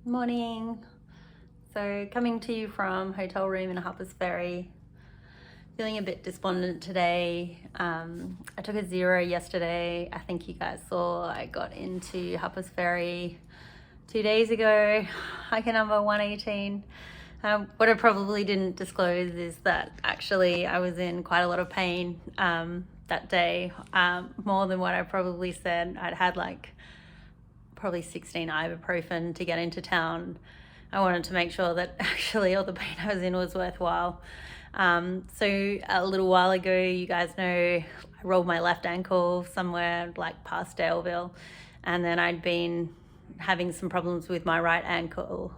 Morning. So coming to you from hotel room in Harpers Ferry. Feeling a bit despondent today. I took a 0 yesterday. I think you guys saw I got into Harpers Ferry 2 days ago, hiker number 118. What I probably didn't disclose is that actually I was in quite a lot of pain that day, more than what I probably said. I'd had probably 16 ibuprofen to get into town. I wanted to make sure that actually all the pain I was in was worthwhile. So a little while ago, you guys know, I rolled my left ankle somewhere past Daleville, and then I'd been having some problems with my right ankle,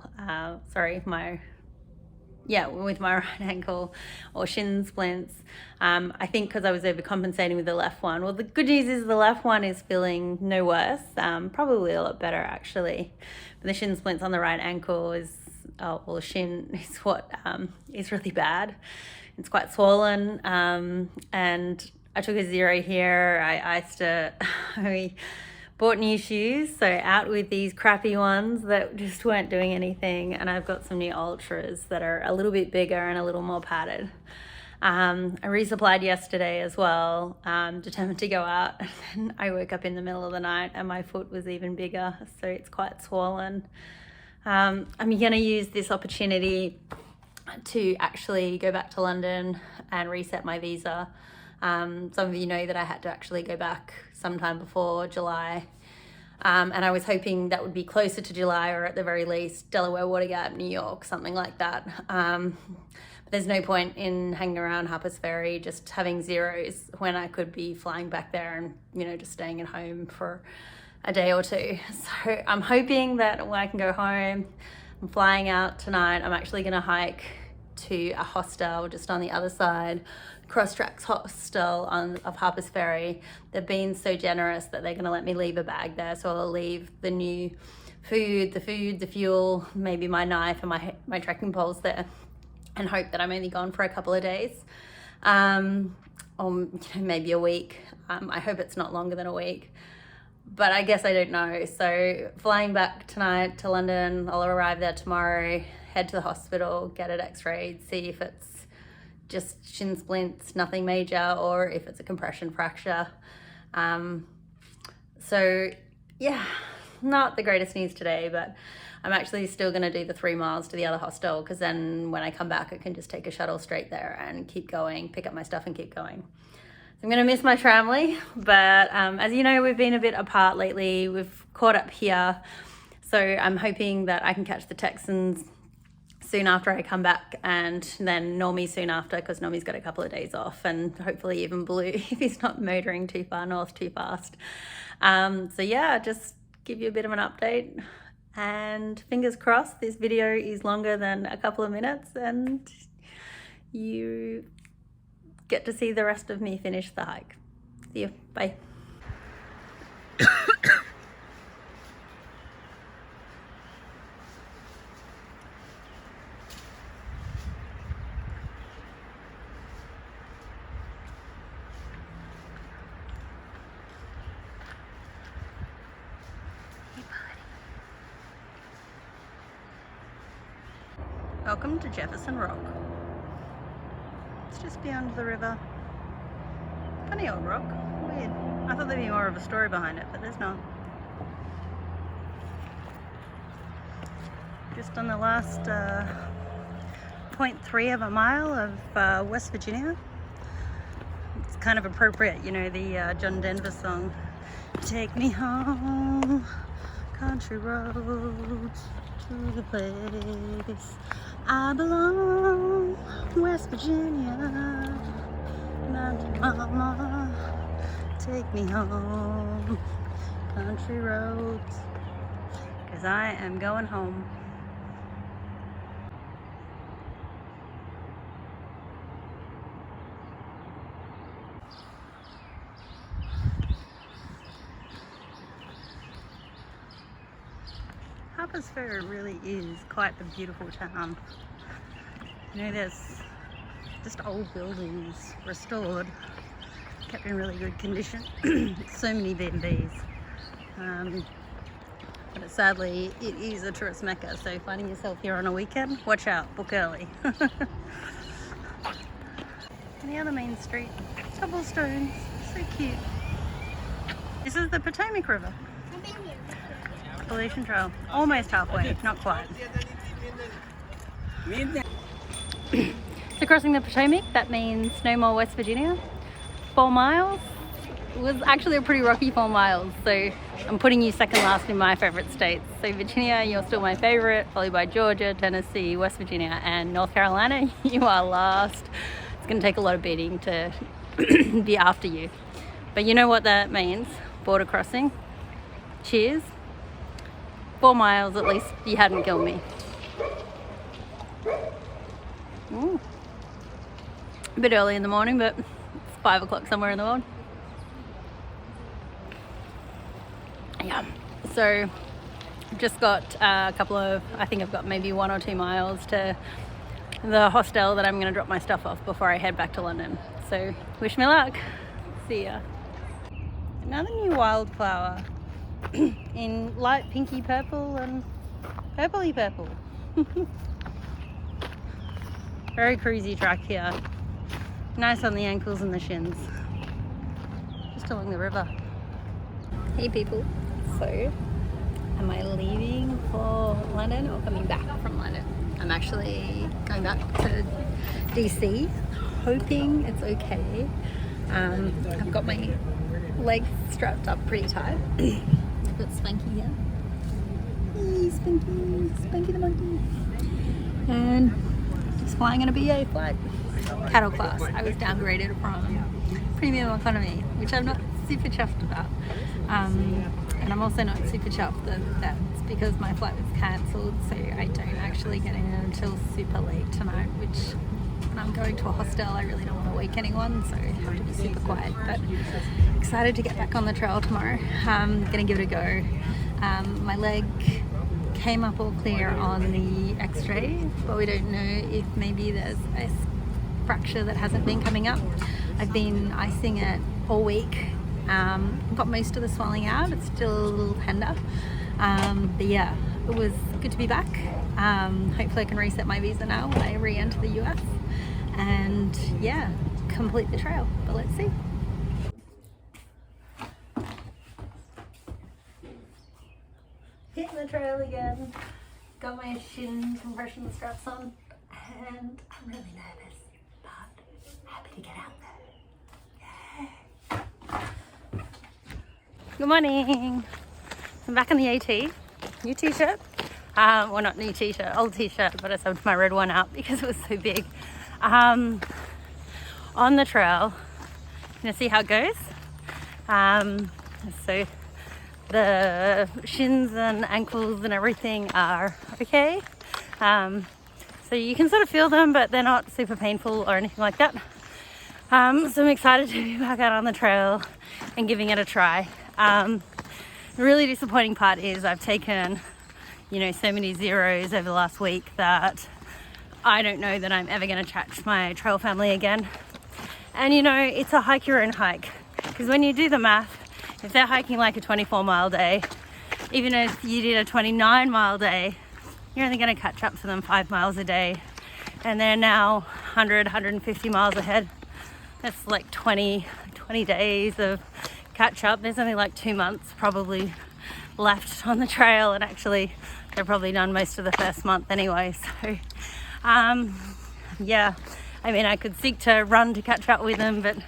with my right ankle or shin splints. I think because I was overcompensating with the left one. Well, the good news is the left one is feeling no worse, probably a lot better actually. But the shin splints on the right ankle shin is what is really bad. It's quite swollen, and I took a 0 here. I iced it. We bought new shoes, so out with these crappy ones that just weren't doing anything, and I've got some new Ultras that are a little bit bigger and a little more padded. I resupplied yesterday as well, determined to go out, and then I woke up in the middle of the night and my foot was even bigger, so it's quite swollen. I'm going to use this opportunity to actually go back to London and reset my visa. Some of you know that I had to actually go back sometime before July, and I was hoping that would be closer to July, or at the very least Delaware, Watergap, New York, something like that. But there's no point in hanging around Harpers Ferry just having 0s when I could be flying back there and just staying at home for a day or two. So I'm hoping that when I can go home, I'm flying out tonight. I'm actually going to hike to a hostel just on the other side, Cross Tracks Hostel of Harpers Ferry. They've been so generous that they're going to let me leave a bag there, so I'll leave the new food, the fuel, maybe my knife and my trekking poles there, and hope that I'm only gone for a couple of days, or maybe a week. I hope it's not longer than a week, but I guess I don't know. So flying back tonight to London, I'll arrive there tomorrow, head to the hospital, get it x-rayed, see if it's just shin splints, nothing major, or if it's a compression fracture. So yeah, not the greatest news today, but I'm actually still going to do the 3 miles to the other hostel, because then when I come back I can just take a shuttle straight there and keep going, pick up my stuff and keep going. I'm going to miss my family, but as you know, we've been a bit apart lately. We've caught up here, so I'm hoping that I can catch the Texans soon after I come back, and then Normie soon after, because Normie's got a couple of days off, and hopefully even Blue if he's not motoring too far north too fast. So yeah, just give you a bit of an update, and fingers crossed this video is longer than a couple of minutes and you get to see the rest of me finish the hike. See you. Bye. Welcome to Jefferson Rock. It's just beyond the river. Funny old rock. Weird. I thought there'd be more of a story behind it, but there's not. Just on the last 0.3 of a mile of West Virginia. It's kind of appropriate, the John Denver song, "Take me home, country roads, to the place I belong, West Virginia, mountain mama, take me home, country roads, 'cause I am going home." Harpers Ferry really is quite a beautiful town. There's just old buildings restored, kept in really good condition. So many B&Bs. But sadly, it is a tourist mecca, so finding yourself here on a weekend, watch out, book early. And the other main street, cobblestones, so cute. This is the Potomac River. Appalachian Trail, almost halfway, not quite. So crossing the Potomac, that means no more West Virginia. 4 miles. It was actually a pretty rocky 4 miles, so I'm putting you second last in my favorite states. So Virginia, you're still my favorite, followed by Georgia, Tennessee, West Virginia, and North Carolina. You are last. It's going to take a lot of beating to be after you. But you know what that means, border crossing. Cheers. 4 miles, at least you hadn't killed me. Ooh. A bit early in the morning, but it's 5 o'clock somewhere in the world. Yeah, so I've just got a couple of, I think I've got maybe 1 or 2 miles to the hostel that I'm going to drop my stuff off before I head back to London. So wish me luck. See ya. Another new wildflower in light pinky purple and purpley purple. Very cruisy track here. Nice on the ankles and the shins. Just along the river. Hey people. So, am I leaving for London or coming back from London? I'm actually going back to DC, hoping it's okay. I've got my legs strapped up pretty tight. I've got Spanky here. Hey, Spanky, Spanky the monkey. And just flying in a BA flight. Cattle class. I was downgraded from premium economy, which I'm not super chuffed about. And I'm also not super chuffed that that's because my flight was cancelled, so I don't actually get in until super late tonight, which when I'm going to a hostel I really don't want to wake anyone, so I have to be super quiet. But excited to get back on the trail tomorrow. Gonna give it a go. My leg came up all clear on the x-ray, but we don't know if maybe there's a fracture that hasn't been coming up. I've been icing it all week. Got most of the swelling out. It's still a little tender, but yeah, it was good to be back. Hopefully I can reset my visa now when I re-enter the US and yeah, complete the trail, but let's see. Hitting the trail again, got my shin compression straps on, and I'm really nervous, but happy to get out there. Yeah. Good morning. I'm back on the AT. New t-shirt. Well, not new t-shirt, old t-shirt, but I subbed my red one out because it was so big. On the trail, gonna see how it goes. So the shins and ankles and everything are okay. So you can sort of feel them, but they're not super painful or anything like that. So I'm excited to be back out on the trail and giving it a try. The really disappointing part is I've taken, so many zeros over the last week that I don't know that I'm ever going to catch my trail family again. And it's a hike your own hike, because when you do the math, if they're hiking like a 24-mile day, even if you did a 29-mile day, you're only going to catch up to them 5 miles a day, and they're now 150 miles ahead. That's like 20 days of catch up. There's only like 2 months probably left on the trail, and actually they're probably done most of the first month anyway. So yeah, I mean, I could seek to run to catch up with them, but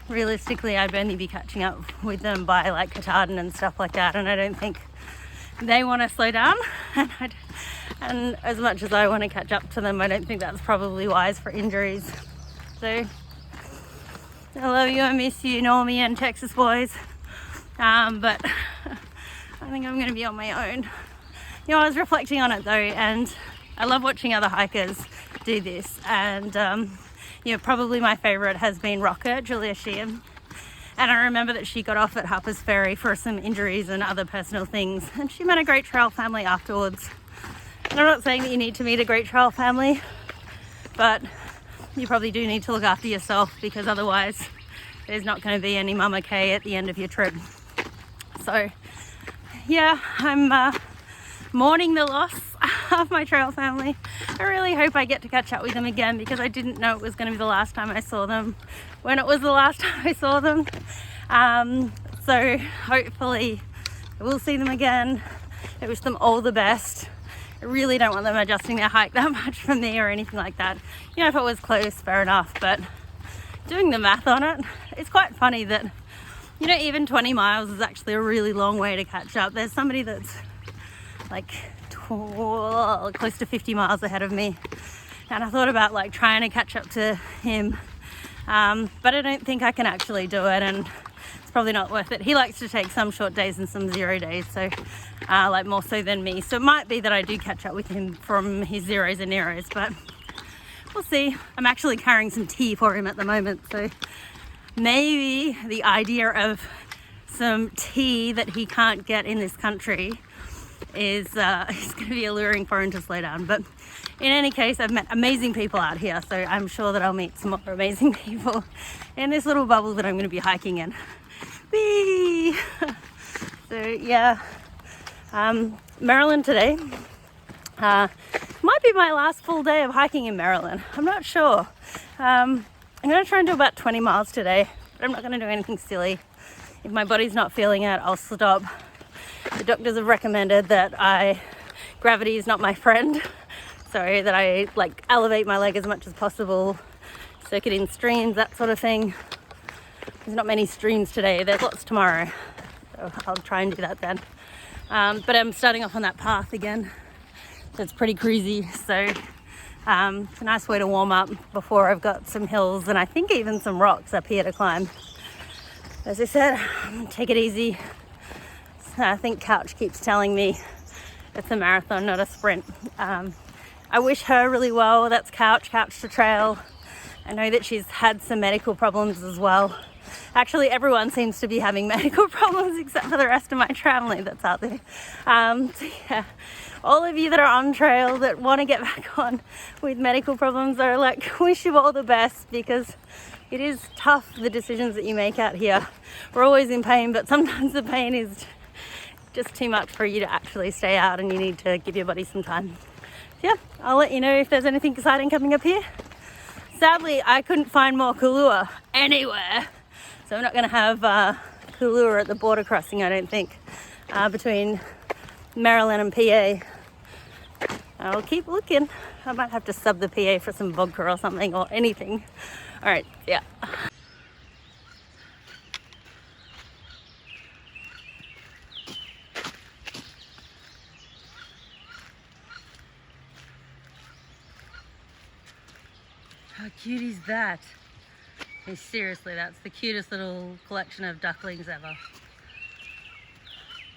realistically I'd only be catching up with them by like Katahdin and stuff like that, and I don't think they want to slow down, and as much as I want to catch up to them, I don't think that's probably wise for injuries. So I love you, I miss you, Normie and Texas boys, but I think I'm going to be on my own. I was reflecting on it though, and I love watching other hikers do this, and probably my favorite has been Rocket, Julia Sheehan. And I remember that she got off at Harper's Ferry for some injuries and other personal things, and she met a great trail family afterwards. And I'm not saying that you need to meet a great trail family, but you probably do need to look after yourself, because otherwise there's not going to be any Mama K at the end of your trip. So yeah, I'm mourning the loss of my trail family. I really hope I get to catch up with them again, because I didn't know it was going to be the last time I saw them when it was the last time I saw them. So hopefully I will see them again. I wish them all the best. I really don't want them adjusting their hike that much from me or anything like that. You know, if it was close, fair enough, but doing the math on it, it's quite funny that, you know, even 20 miles is actually a really long way to catch up. There's somebody that's like close to 50 miles ahead of me, and I thought about like trying to catch up to him, but I don't think I can actually do it, and it's probably not worth it. He likes to take some short days and some 0 days, so like more so than me. So it might be that I do catch up with him from his zeros and neros, but we'll see. I'm actually carrying some tea for him at the moment, so maybe the idea of some tea that he can't get in this country is going to be alluring for him to slow down. But in any case, I've met amazing people out here, so I'm sure that I'll meet some more amazing people in this little bubble that I'm going to be hiking in. Whee! So yeah, Maryland today might be my last full day of hiking in Maryland. I'm not sure. I'm going to try and do about 20 miles today, but I'm not going to do anything silly. If my body's not feeling it, I'll stop. The doctors have recommended that gravity is not my friend, so that I like elevate my leg as much as possible, soak it in streams, that sort of thing. There's not many streams today, there's lots tomorrow, so I'll try and do that then. But I'm starting off on that path again, so it's pretty cruisy, so it's a nice way to warm up before I've got some hills and I think even some rocks up here to climb. As I said, take it easy. I think Couch keeps telling me it's a marathon, not a sprint. I wish her really well. That's Couch to Trail. I know that she's had some medical problems as well. Actually, everyone seems to be having medical problems except for the rest of my family that's out there. So yeah, all of you that are on trail that want to get back on with medical problems are like, wish you all the best, because it is tough, the decisions that you make out here. We're always in pain, but sometimes the pain is just too much for you to actually stay out, and you need to give your body some time. So yeah, I'll let you know if there's anything exciting coming up here. Sadly, I couldn't find more Kahlua anywhere, so I'm not going to have Kahlua at the border crossing, I don't think, between Maryland and PA. I'll keep looking. I might have to sub the PA for some vodka or something, or anything. All right, yeah. How cute is that? Hey, seriously, that's the cutest little collection of ducklings ever.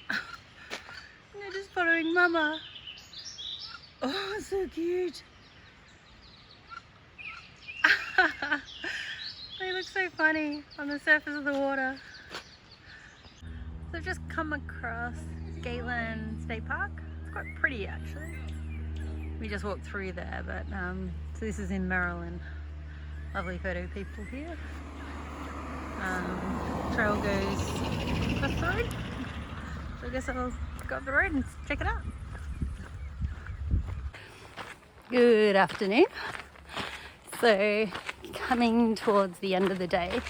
And they're just following Mama. Oh, so cute. They look so funny on the surface of the water. So I've just come across Galen State Park. It's quite pretty actually. We just walked through there, but so this is in Maryland. Lovely photo people here. Trail goes across the road. So I guess I'll go up the road and check it out. Good afternoon. So coming towards the end of the day,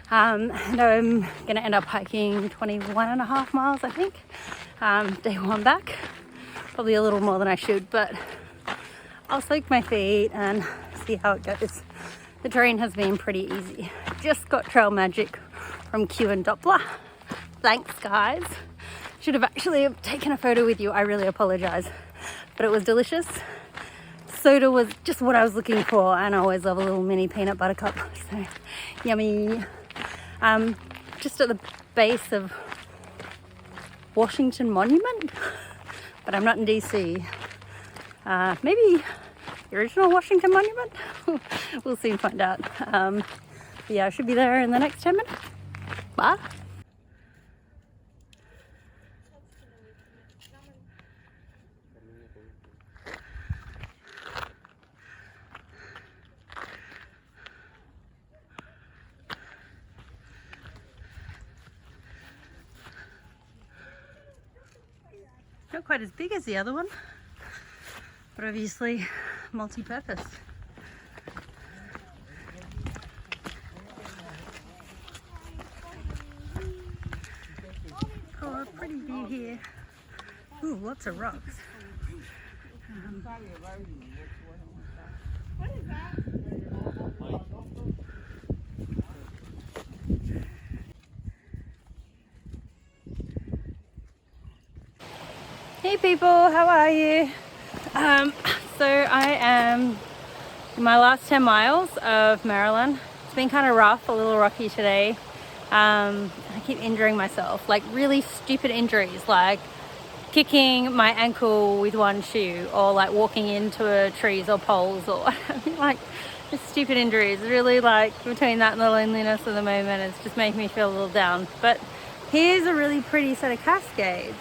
and I'm going to end up hiking 21.5 miles, I think. Day one back. Probably a little more than I should, but I'll soak my feet and see how it goes. The terrain has been pretty easy. Just got trail magic from Q and Doppler. Thanks, guys. Should have actually taken a photo with you. I really apologize, but it was delicious. Soda was just what I was looking for, and I always love a little mini peanut butter cup. So yummy. Just at the base of Washington Monument, but I'm not in DC. Maybe the original Washington Monument? We'll soon find out. Yeah, I should be there in the next 10 minutes. Bye. No not quite as big as the other one, but obviously multi-purpose. Oh, a pretty view here. Ooh, lots of rocks. Hey people, how are you? So I am in my last 10 miles of Maryland. It's been kind of rough, a little rocky today. I keep injuring myself, like really stupid injuries, like kicking my ankle with one shoe, or like walking into trees or poles, or like just stupid injuries. Really, like between that and the loneliness of the moment, it's just making me feel a little down. But here's a really pretty set of cascades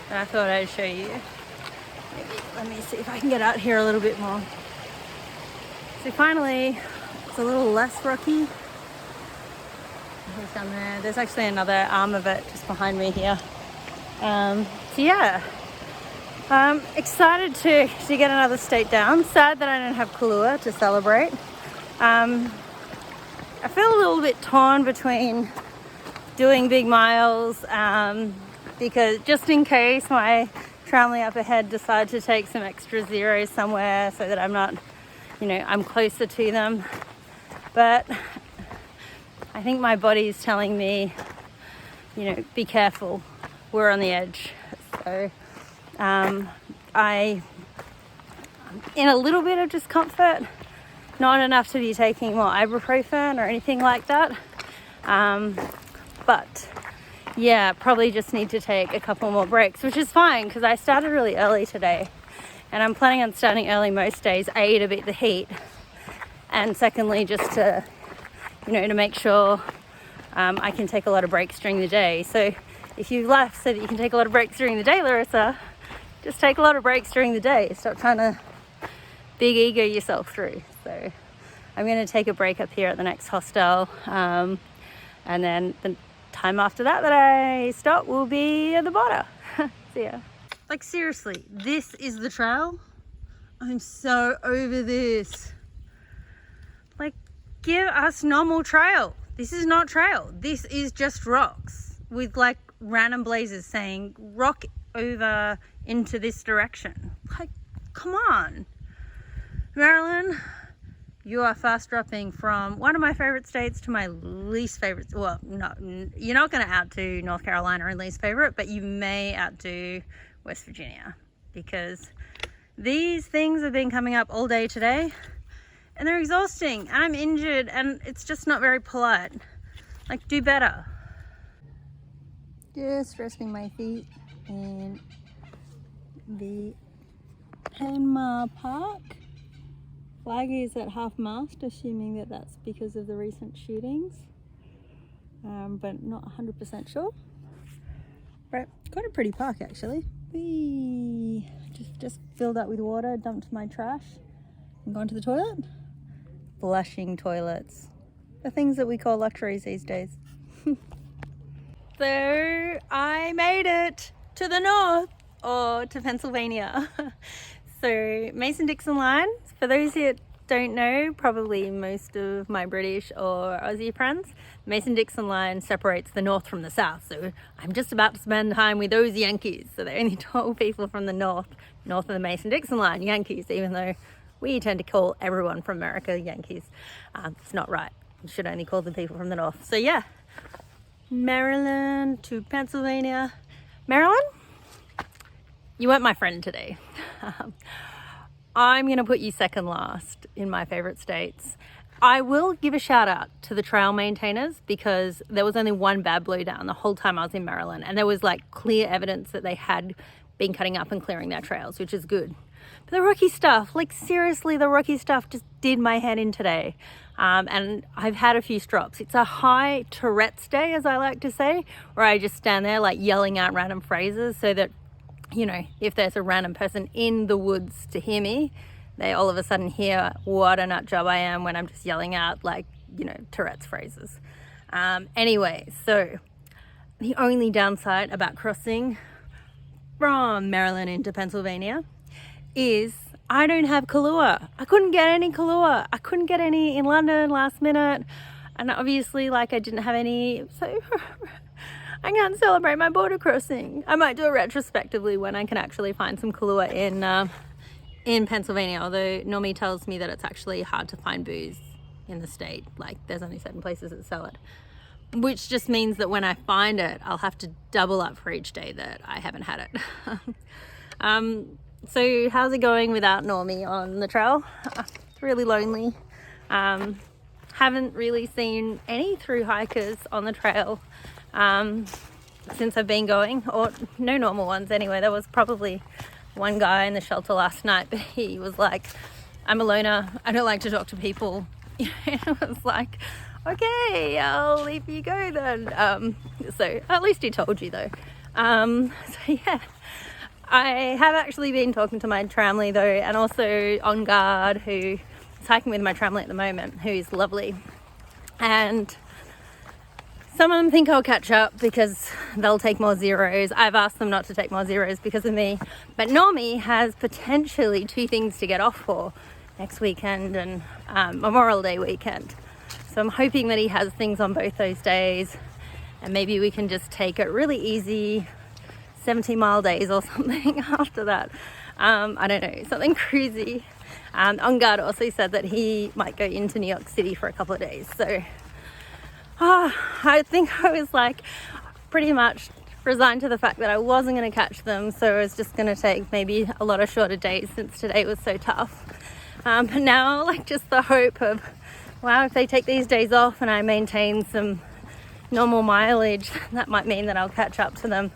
that I thought I'd show you. Maybe, let me see if I can get out here a little bit more. So finally, it's a little less rocky. Here's down there. There's actually another arm of it just behind me here. So yeah, I'm excited to get another state down. Sad that I don't have Kahlua to celebrate. I feel a little bit torn between doing big miles, because just in case my family up ahead decide to take some extra zeros somewhere so that I'm not, I'm closer to them. But I think my body's telling me, be careful. We're on the edge. So I'm in a little bit of discomfort, not enough to be taking more ibuprofen or anything like that. But yeah, probably just need to take a couple more breaks, which is fine because I started really early today and I'm planning on starting early most days, A, to beat the heat, and secondly, just to, to make sure I can take a lot of breaks during the day. So if you left so that you can take a lot of breaks during the day, Larissa, just take a lot of breaks during the day. Stop trying to big ego yourself through. So I'm going to take a break up here at the next hostel. And then the time after that I stop will be at the border. See ya. Like seriously, this is the trail? I'm so over this. Like, give us normal trail. This is not trail. This is just rocks with like random blazes saying rock over into this direction. Like, come on. Maryland, you are fast dropping from one of my favorite states to my least favorite. Well, no, you're not going to outdo North Carolina in least favorite, but you may outdo West Virginia, because these things have been coming up all day today and they're exhausting and I'm injured and it's just not very polite. Like, do better. Just resting my feet in the 10-mile park. Flag is at half-mast, assuming that that's because of the recent shootings, but not 100% sure. But quite a pretty park actually. Whee! Just filled up with water, dumped my trash, and gone to the toilet. Flushing toilets, the things that we call luxuries these days. So I made it to the north, or to Pennsylvania. So Mason-Dixon line, for those who don't know, probably most of my British or Aussie friends, Mason-Dixon line separates the north from the south. So I'm just about to spend time with those Yankees. So they only told people from the north of the Mason-Dixon line, Yankees, even though we tend to call everyone from America Yankees. It's not right. You should only call the people from the north. So yeah, Maryland to Pennsylvania. Maryland, you weren't my friend today. I'm going to put you second last in my favorite states. I will give a shout out to the trail maintainers, because there was only one bad blowdown the whole time I was in Maryland, and there was like clear evidence that they had been cutting up and clearing their trails, which is good. But the rocky stuff, like seriously, the rocky stuff just did my head in today. And I've had a few strops. It's a high Tourette's day, as I like to say, where I just stand there like yelling out random phrases so that, if there's a random person in the woods to hear me, they all of a sudden hear what a nut job I am when I'm just yelling out like, Tourette's phrases. Anyway, so the only downside about crossing from Maryland into Pennsylvania is I don't have Kahlua. I couldn't get any Kahlua. I couldn't get any in London last minute. And obviously, like, I didn't have any, so I can't celebrate my border crossing. I might do it retrospectively when I can actually find some Kahlua in Pennsylvania, although Normie tells me that it's actually hard to find booze in the state. Like, there's only certain places that sell it, which just means that when I find it, I'll have to double up for each day that I haven't had it. So how's it going without Normie on the trail? It's really lonely. Haven't really seen any through hikers on the trail since I've been going, or no normal ones anyway. There was probably one guy in the shelter last night, but he was like, I'm a loner, I don't like to talk to people. It was like, okay, I'll leave you go then. So at least he told you though. So yeah, I have actually been talking to my tramley though, and also On Guard, who is hiking with my tramley at the moment, who is lovely. And some of them think I'll catch up because they'll take more zeros. I've asked them not to take more zeros because of me. But Normie has potentially 2 things to get off for next weekend and Memorial Day weekend. So I'm hoping that he has things on both those days, and maybe we can just take it really easy, 70-mile days or something after that. I don't know, something crazy. On Guard also said that he might go into New York City for a couple of days. So I think I was like pretty much resigned to the fact that I wasn't going to catch them. So I was just going to take maybe a lot of shorter days since today was so tough. But now, like, just the hope of, wow, if they take these days off and I maintain some normal mileage, that might mean that I'll catch up to them.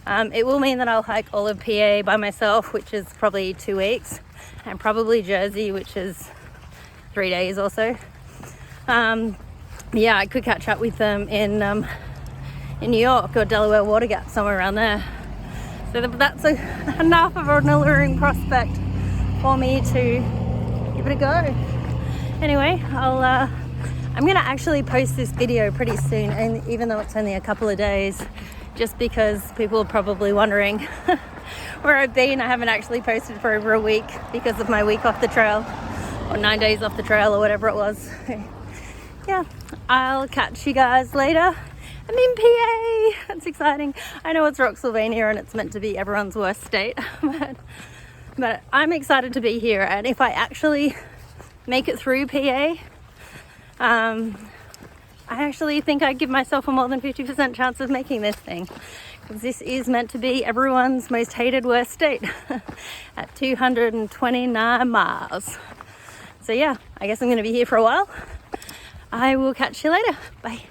It will mean that I'll hike all of PA by myself, which is probably 2 weeks, and probably Jersey, which is 3 days or so. Yeah, I could catch up with them in New York or Delaware Water Gap, somewhere around there. So that's enough of an alluring prospect for me to give it a go. Anyway, I'm gonna actually post this video pretty soon, and even though it's only a couple of days, just because people are probably wondering where I've been. I haven't actually posted for over a week because of my week off the trail, or 9 days off the trail, or whatever it was. Yeah, I'll catch you guys later. I'm in PA. That's exciting. I know it's Rocksylvania and it's meant to be everyone's worst state, but I'm excited to be here. And if I actually make it through PA, I actually think I give myself a more than 50% chance of making this thing, because this is meant to be everyone's most hated worst state at 229 miles. So yeah, I guess I'm going to be here for a while. I will catch you later. Bye.